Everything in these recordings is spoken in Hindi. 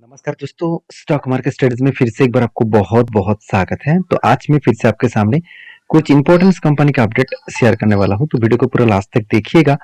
नमस्कार दोस्तों, स्टॉक मार्केट स्टडीज में फिर से एक बार आपको बहुत बहुत स्वागत है। तो आज मैं फिर से आपके सामने कुछ इंपॉर्टेंट कंपनी का अपडेट शेयर करने वाला हूं, तो वीडियो को पूरा लास्ट तक देखिएगा।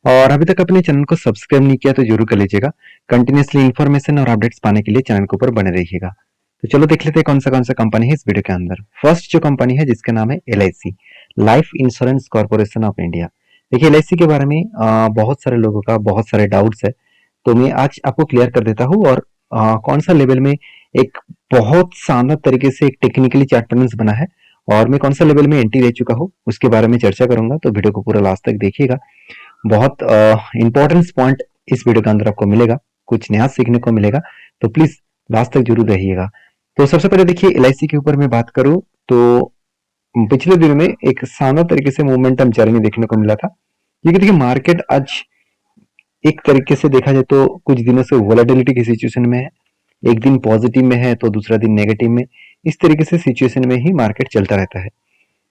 और अभी तक अपने चैनल को सब्सक्राइब नहीं किया तो जरूर कर लीजिएगा। कंटिन्यूसली इन्फॉर्मेशन और अपडेट्स पाने के लिए चैनल के ऊपर बने रहिएगा। तो चलो देख लेते हैं कौन सा कंपनी है इस वीडियो के अंदर। फर्स्ट जो कंपनी है जिसका नाम है LIC, life insurance corporation of India. देखिए LIC के बारे में बहुत सारे लोगों का बहुत सारे डाउट्स है, तो मैं आज आपको क्लियर कर देता हूँ। और कौन सा लेवल में एक बहुत शानदार तरीके से एक टेक्निकली चार्ट पैटर्न्स बना है और मैं कौन सा लेवल में एंट्री ले चुका हूँ उसके बारे में चर्चा करूंगा। तो वीडियो को पूरा लास्ट तक देखिएगा। बहुत इंपॉर्टेंट पॉइंट इस वीडियो के अंदर आपको मिलेगा, कुछ नया सीखने को मिलेगा, तो प्लीज लास्ट तक जरूर रहिएगा। तो सबसे पहले देखिए LIC के ऊपर मैं बात करूं तो पिछले दिनों में एक शानदार तरीके से मोमेंटम जर्नी देखने को मिला था, क्योंकि देखिए मार्केट आज एक तरीके से देखा जाए तो कुछ दिनों से वोलेटिलिटी की सिचुएशन में है। एक दिन पॉजिटिव में है तो दूसरा दिन नेगेटिव में, इस तरीके से सिचुएशन में ही मार्केट चलता रहता है।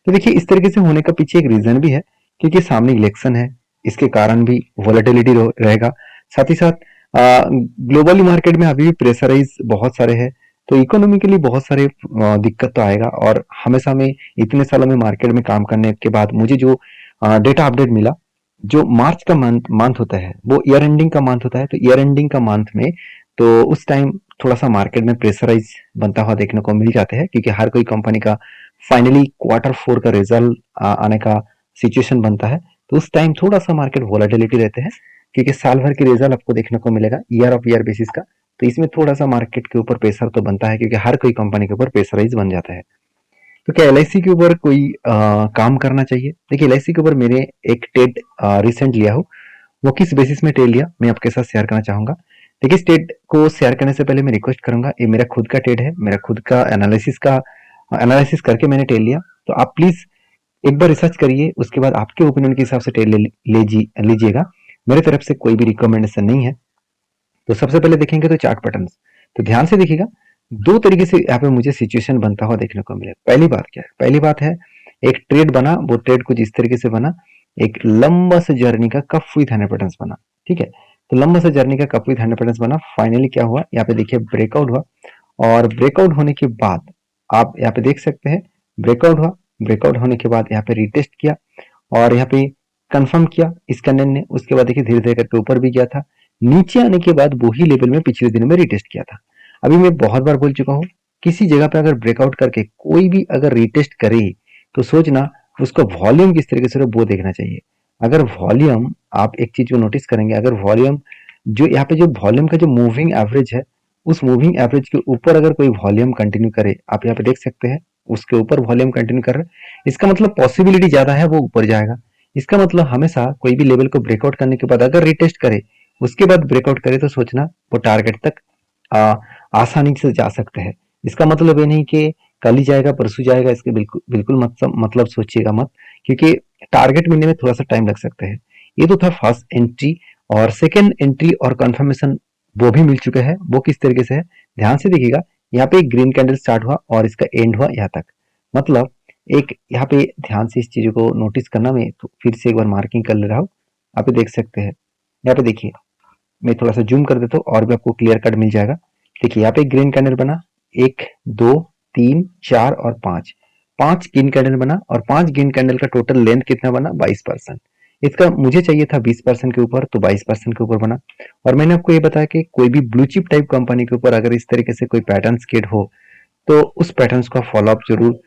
तो देखिए इस तरीके से होने का पीछे एक रीजन भी है, क्योंकि सामने इलेक्शन है, इसके कारण भी वोलेटिलिटी रहेगा। साथ ही साथ ग्लोबली मार्केट में अभी भी प्रेशराइज बहुत सारे हैं, तो इकोनॉमिकली बहुत सारे दिक्कत तो आएगा। और हमेशा में इतने सालों में मार्केट में काम करने के बाद मुझे जो डेटा अपडेट मिला, जो मार्च का मंथ होता है वो ईयर एंडिंग का मंथ होता है। तो ईयर एंडिंग का मंथ में तो उस टाइम थोड़ा सा मार्केट में प्रेशराइज बनता हुआ देखने को मिल जाते हैं, क्योंकि हर कोई कंपनी का फाइनली क्वार्टर 4 का रिजल्ट आने का सिचुएशन बनता है। तो उस टाइम थोड़ा सा मार्केट वोलेटिलिटी रहते हैं, क्योंकि साल भर की रिजल्ट आपको देखने को मिलेगा ईयर ऑफ ईयर बेसिस का। तो इसमें थोड़ा सा मार्केट के ऊपर प्रेशर तो बनता है, क्योंकि हर कोई कंपनी के ऊपर प्रेशराइज बन जाता है। तो क्या LIC के ऊपर कोई काम करना चाहिए? देखिए LIC के ऊपर मैंने एक टेड रिसेंट लिया हूँ। वो किस बेसिस में ट्रेड लिया मैं आपके साथ शेयर करना चाहूंगा। देखिए इस ट्रेड को शेयर करने से पहले मैं रिक्वेस्ट करूंगा, ये मेरा खुद का ट्रेड है, मेरा खुद का एनालिसिस करके मैंने ट्रेड लिया। तो आप प्लीज एक बार रिसर्च करिए, उसके बाद आपके ओपिनियन के हिसाब से ट्रेड लीजिएगा। मेरे तरफ से कोई भी रिकमेंडेशन नहीं है। तो सबसे पहले देखेंगे तो चार्ट पैटर्न्स। तो ध्यान से देखिएगा, दो तरीके से यहाँ पे मुझे सिचुएशन बनता हुआ देखने को मिले। पहली बात क्या है? पहली बात है एक ट्रेड बना, वो ट्रेड कुछ इस तरीके से बना, एक लंबा सा जर्नी का कप विथ हैंडल पैटर्न्स बना। ठीक है, तो लंबा सा जर्नी का कप विथ हैंडल पैटर्न्स बना। फाइनली क्या हुआ, यहाँ पे देखिए ब्रेकआउट हुआ, और ब्रेकआउट होने के बाद आप यहाँ पे देख सकते हैं ब्रेकआउट हुआ। ब्रेकआउट होने के बाद यहाँ पे रिटेस्ट किया और यहाँ पे कंफर्म किया इस कैंडल ने। उसके बाद देखिए धीरे धीरे करके ऊपर भी गया था, नीचे आने के बाद वही लेवल में पिछले दिनों में रिटेस्ट किया था। अभी मैं बहुत बार बोल चुका हूँ, किसी जगह पे अगर ब्रेकआउट करके कोई भी अगर रिटेस्ट करे तो सोचना उसका वॉल्यूम किस तरीके से वो देखना चाहिए। अगर वॉल्यूम, आप एक चीज को नोटिस करेंगे, अगर वॉल्यूम जो यहाँ पे जो वॉल्यूम का जो मूविंग एवरेज है, उस मूविंग एवरेज के ऊपर अगर कोई वॉल्यूम कंटिन्यू करे, आप यहाँ पे देख सकते हैं उसके ऊपर वॉल्यूम कंटिन्यू कर रहे हैं, इसका मतलब पॉसिबिलिटी ज्यादा है वो ऊपर जाएगा। इसका मतलब हमेशा कोई भी लेवल को ब्रेकआउट करने के बाद अगर रिटेस्ट करे, उसके बाद ब्रेकआउट करे, तो सोचना वो टारगेट तक आ, आसानी से जा सकते हैं। इसका मतलब ये नहीं कि कल ही जाएगा परसों जाएगा, इसके बिल्कुल बिल्कुल मतलब सोचिएगा मत, क्योंकि टारगेट मिलने में थोड़ा सा टाइम लग सकता है। ये तो था फर्स्ट एंट्री, और सेकेंड एंट्री और कंफर्मेशन वो भी मिल चुका है। वो किस तरीके से है, ध्यान से देखिएगा। यहाँ पे एक ग्रीन कैंडल स्टार्ट हुआ और इसका एंड हुआ यहाँ तक। मतलब एक यहाँ पे ध्यान से इस चीज को नोटिस करना, मैं तो फिर से एक बार मार्किंग कर ले रहा हूँ। आप देख सकते हैं, यहाँ पे देखिए, मैं थोड़ा सा जूम कर देता हूँ और भी आपको क्लियर कट मिल जाएगा। देखिए यहाँ पे एक ग्रीन कैंडल बना, एक दो तीन चार और पांच, पांच ग्रीन कैंडल बना, और पांच ग्रीन कैंडल का टोटल लेंथ कितना बना, 22%। इसका मुझे चाहिए था 20% के ऊपर, तो 22% के ऊपर बना। और मैंने आपको ये बताया कि कोई भी ब्लू चिप टाइप कंपनी के ऊपर अगर इस तरीके से कोई पैटर्न क्रिएट हो, तो उस पैटर्न्स का फॉलोअप जरूर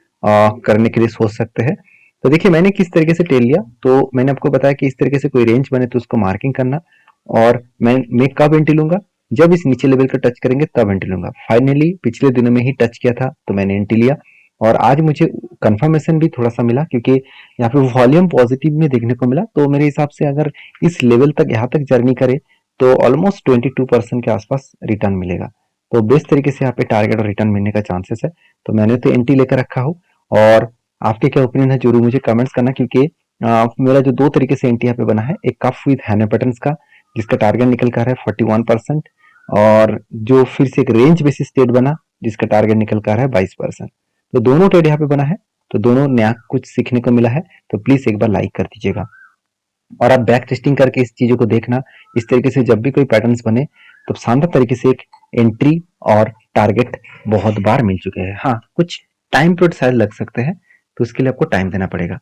करने के लिए सोच सकते हैं। तो देखिए मैंने किस तरीके से टेल लिया, तो मैंने आपको बताया कि इस तरीके से कोई रेंज बने तो उसको मार्किंग करना। और मैं कब एंट्री लूंगा, जब इस नीचे लेवल को टच करेंगे तब एंट्री लूंगा। फाइनली पिछले दिनों में ही टच किया था तो मैंने एंट्री लिया, और आज मुझे कंफर्मेशन भी थोड़ा सा मिला, क्योंकि यहाँ पे वॉल्यूम पॉजिटिव में देखने को मिला। तो मेरे हिसाब से अगर इस लेवल तक यहाँ तक जर्नी करे तो ऑलमोस्ट 22% के आसपास रिटर्न मिलेगा। तो बेस्ट तरीके से यहाँ पे टारगेट और रिटर्न मिलने का चांसेस है। तो मैंने तो एंट्री लेकर रखा हूँ, और आपके क्या ओपिनियन है जरूर मुझे कमेंट्स करना, क्योंकि मेरा जो दो तरीके से एंट्री यहाँ पे बना है, एक कफ विद हैंड पैटर्न्स का जिसका टारगेट निकल कर है 41%, और जो फिर से एक रेंज बेसिस ट्रेड बना जिसका टारगेट निकल कर है 22%। तो दोनों ट्रेड यहाँ पे बना है, तो दोनों नया कुछ सीखने को मिला है। तो प्लीज एक बार लाइक कर दीजिएगा, और आप बैक टेस्टिंग करके इस चीजों को देखना। इस तरीके से जब भी कोई पैटर्न्स बने तो शानदार तरीके से एक एंट्री और टारगेट बहुत बार मिल चुके हैं। हाँ, कुछ टाइम पीरियड शायद लग सकते हैं, तो उसके लिए आपको टाइम देना पड़ेगा।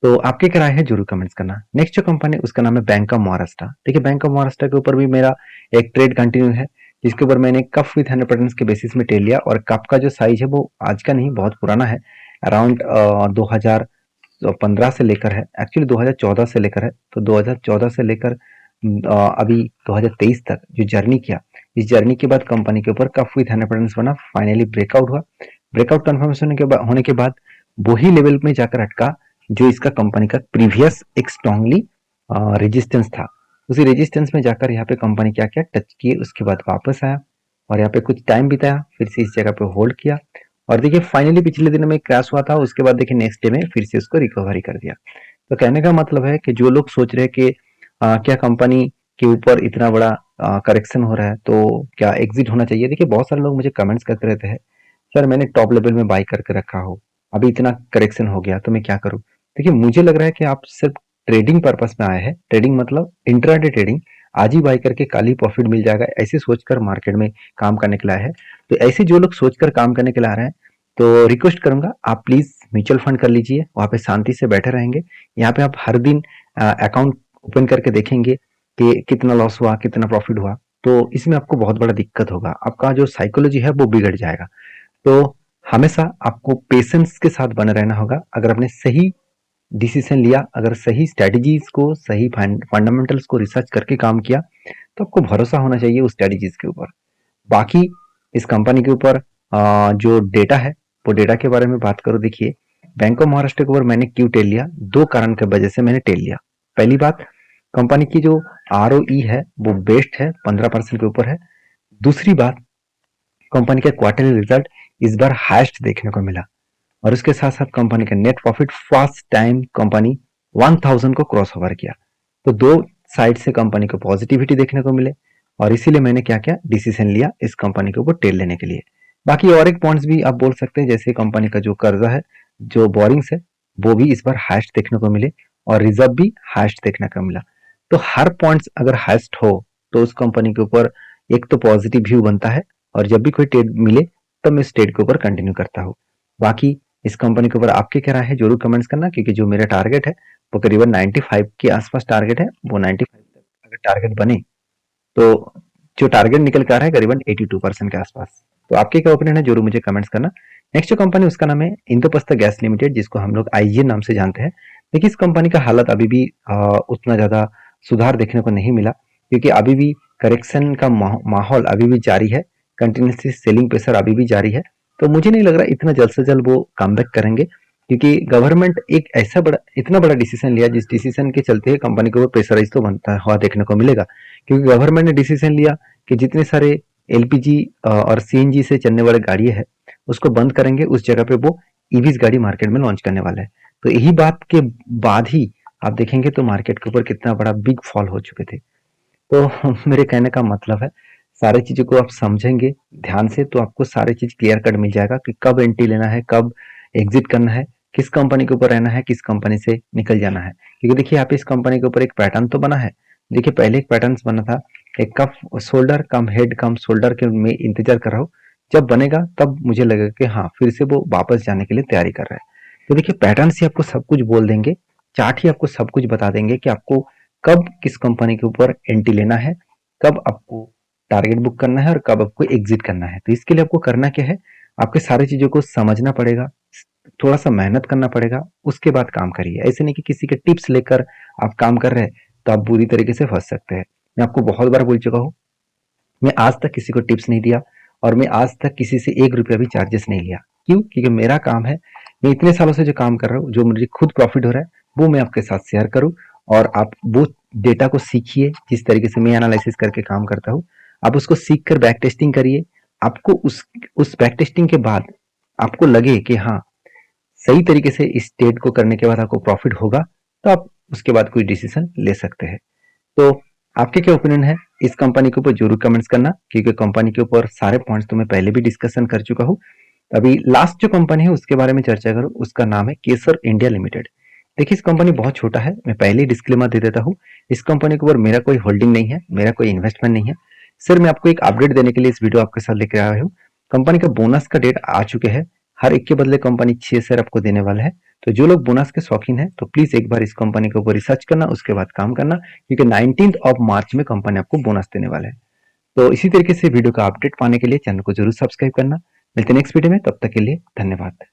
तो आपकी क्या राय है जरूर कमेंट्स करना। नेक्स्ट जो कंपनी उसका नाम है बैंक ऑफ महाराष्ट्र। देखिए बैंक ऑफ महाराष्ट्र के ऊपर भी मेरा एक ट्रेड कंटिन्यू है, जिसके ऊपर मैंने कप विथ 100% के बेसिस में ट्रेड लिया, और कप का जो साइज है वो आज का नहीं बहुत पुराना है, अराउंड 2015 से लेकर है, एक्चुअली 2014 से लेकर है। तो 2014 से लेकर अभी 2023 तक जो जर्नी किया, इस जर्नी के बाद कंपनी के ऊपर कप विथ 100% बना, फाइनली ब्रेकआउट हुआ। ब्रेकआउट कन्फर्मेशन होने के बाद वही लेवल में जाकर अटका जो इसका कंपनी का प्रीवियस एक स्ट्रांगली रेजिस्टेंस था। उसी रेजिस्टेंस में जाकर यहाँ पे कंपनी क्या क्या टच किए, उसके बाद वापस आया और यहाँ पे कुछ टाइम बिताया, फिर से इस जगह पे होल्ड किया, और देखिए फाइनली पिछले दिन में क्रैश हुआ था, उसके बाद देखिए नेक्स्ट डे में फिर से उसको रिकवरी कर दिया। तो कहने का मतलब है कि जो लोग सोच रहे हैं कि क्या कंपनी के ऊपर इतना बड़ा करेक्शन हो रहा है तो क्या एग्जिट होना चाहिए, देखिए बहुत सारे लोग मुझे कमेंट्स करते रहते हैं, सर मैंने टॉप लेवल में बाई करके रखा हो, अभी इतना करेक्शन हो गया तो मैं क्या करूं। देखिए मुझे लग रहा है कि आप सिर्फ ट्रेडिंग पर्पस में आए हैं, ट्रेडिंग मतलब इंट्राडे ट्रेडिंग, आज ही बाई करके कल ही प्रॉफिट मिल जाएगा ऐसे सोचकर मार्केट में काम करने के लिए आए हैं। तो ऐसे जो लोग सोचकर काम करने के लिए आ रहे हैं, तो रिक्वेस्ट करूंगा आप प्लीज म्यूचुअल फंड कर लीजिए, वहां पे शांति से बैठे रहेंगे। यहाँ पे आप हर दिन अकाउंट ओपन करके देखेंगे कि कितना लॉस हुआ कितना प्रॉफिट हुआ, तो इसमें आपको बहुत बड़ा दिक्कत होगा, आपका जो साइकोलॉजी है वो बिगड़ जाएगा। तो हमेशा आपको पेशेंस के साथ बने रहना होगा। अगर आपने सही डिसीजन लिया, अगर सही स्ट्रेटजीज को, सही फंडामेंटल्स को रिसर्च करके काम किया, तो आपको भरोसा होना चाहिए उस स्ट्रेटजीज के ऊपर। बाकी इस कंपनी के ऊपर जो डेटा है वो डेटा के बारे में बात करो। देखिए बैंक ऑफ महाराष्ट्र के ऊपर मैंने क्यों टेल लिया, दो कारण की वजह से मैंने टेल लिया। पहली बात, कंपनी की जो ROE है वो बेस्ट है, 15% के ऊपर है। दूसरी बात, कंपनी का क्वार्टरली रिजल्ट इस बार हाईएस्ट देखने को मिला, और उसके साथ साथ कंपनी का net profit first time company 1000 को क्रॉस ओवर किया। तो दो साइड से कंपनी को पॉजिटिविटी देखने को मिले, और इसीलिए मैंने क्या क्या डिसीजन लिया इस कंपनी के ऊपर टेल लेने के लिए। बाकी और एक पॉइंट्स भी आप बोल सकते हैं, जैसे कंपनी का जो कर्जा है, जो बोरिंग्स है, वो भी इस बार हाईएस्ट देखने को मिले, और रिजर्व भी हाईएस्ट देखने को मिला। तो हर पॉइंट्स अगर हाईएस्ट हो तो उस कंपनी के ऊपर एक तो पॉजिटिव व्यू बनता है, और जब भी कोई ट्रेड मिले तब मैं इस ट्रेड के ऊपर कंटिन्यू करता हूँ। बाकी इस कंपनी के ऊपर आपके क्या राय है जरूर कमेंट्स करना, क्योंकि जो मेरा टारगेट है वो करीबन 95 के आसपास टारगेट है, वो 95 तक अगर टारगेट बने तो जो टारगेट निकल कर आ रहा है करीबन 82% के आसपास। तो आपके क्या ओपिनियन है जरूर मुझे कमेंट्स करना। नेक्स्ट जो कंपनी उसका नाम है इंद्रप्रस्थ गैस लिमिटेड, जिसको हम लोग IGL नाम से जानते हैं। देखिए इस कंपनी का हालत अभी भी उतना ज्यादा सुधार देखने को नहीं मिला, क्योंकि अभी भी करेक्शन का माहौल अभी भी जारी है, कंटिन्यूसली सेलिंग प्रेशर अभी भी जारी है। तो मुझे नहीं लग रहा इतना जल्द से जल्द वो कमबैक करेंगे, क्योंकि गवर्नमेंट एक ऐसा बड़ा इतना बड़ा डिसीजन लिया जिस डिसीजन के चलते कंपनी को प्रेशराइज तो बनता हुआ देखने को मिलेगा। क्योंकि गवर्नमेंट ने डिसीजन लिया कि जितने सारे LPG और CNG से चलने वाले गाड़ी है उसको बंद करेंगे, उस जगह पे वो EVs गाड़ी मार्केट में लॉन्च करने वाला है। तो यही बात के बाद ही आप देखेंगे तो मार्केट के ऊपर कितना बड़ा बिग फॉल हो चुके थे। तो मेरे कहने का मतलब है, सारी चीजों को आप समझेंगे ध्यान से तो आपको सारी चीज क्लियर कट मिल जाएगा कि कब एंट्री लेना है, कब एग्जिट करना है, किस कंपनी के ऊपर रहना है, किस कंपनी से निकल जाना है। क्योंकि देखिए यहाँ पे इस कंपनी के ऊपर एक पैटर्न तो बना है। देखिए पहले एक पैटर्न बना था, एक कप शोल्डर कम हेड कम शोल्डर के में इंतजार कर रहा हूँ, जब बनेगा तब मुझे लगेगा कि हाँ फिर से वो वापस जाने के लिए तैयारी कर रहा है। तो देखिए पैटर्न ही आपको सब कुछ बोल देंगे, चार्ट ही आपको सब कुछ बता देंगे कि आपको कब किस कंपनी के ऊपर एंट्री लेना है, कब आपको टारगेट बुक करना है और कब आपको एग्जिट करना है। तो इसके लिए आपको करना क्या है, आपके सारी चीजों को समझना पड़ेगा, थोड़ा सा मेहनत करना पड़ेगा, उसके बाद काम करिए। ऐसे नहीं कि किसी के टिप्स लेकर आप काम कर रहे हैं तो आप बुरी तरीके से फंस सकते हैं। मैं आपको बहुत बार बोल चुका हूँ, मैं आज तक किसी को टिप्स नहीं दिया, और मैं आज तक किसी से 1 रुपया भी चार्जेस नहीं लिया। क्यों? क्योंकि मेरा काम है, मैं इतने सालों से जो काम कर रहा हूँ, जो मुझे खुद प्रॉफिट हो रहा है वो मैं आपके साथ शेयर करूँ, और आप वो डेटा को सीखिए। जिस तरीके से मैं एनालिसिस करके काम करता हूँ, आप उसको सीख कर बैक टेस्टिंग करिए। आपको उस बैक टेस्टिंग के बाद आपको लगे कि हाँ सही तरीके से इस ट्रेड को करने के बाद आपको प्रॉफिट होगा, तो आप उसके बाद कोई डिसीजन ले सकते हैं। तो आपके क्या ओपिनियन है इस कंपनी के ऊपर जरूर कमेंट्स करना, क्योंकि कंपनी के ऊपर सारे पॉइंट्स तो मैं पहले भी डिस्कशन कर चुका हूँ। अभी लास्ट जो कंपनी है उसके बारे में चर्चा करूँ, उसका नाम है केसर इंडिया लिमिटेड। देखिए इस कंपनी बहुत छोटा है, मैं पहले ही डिस्क्लेमर दे देता हूँ, इस कंपनी के ऊपर मेरा कोई होल्डिंग नहीं है, मेरा कोई इन्वेस्टमेंट नहीं है। सर मैं आपको एक अपडेट देने के लिए इस वीडियो आपके साथ लेकर आया हूँ। कंपनी का बोनस का डेट आ चुके हैं। हर एक के बदले कंपनी 6 शेयर आपको देने वाला है। तो जो लोग बोनस के शौकीन हैं तो प्लीज एक बार इस कंपनी के ऊपर रिसर्च करना, उसके बाद काम करना, क्योंकि 19th ऑफ मार्च में कंपनी आपको बोनस देने वाला है। तो इसी तरीके से वीडियो का अपडेट पाने के लिए चैनल को जरूर सब्सक्राइब करना। मिलते हैं नेक्स्ट वीडियो में, तब तक के लिए धन्यवाद।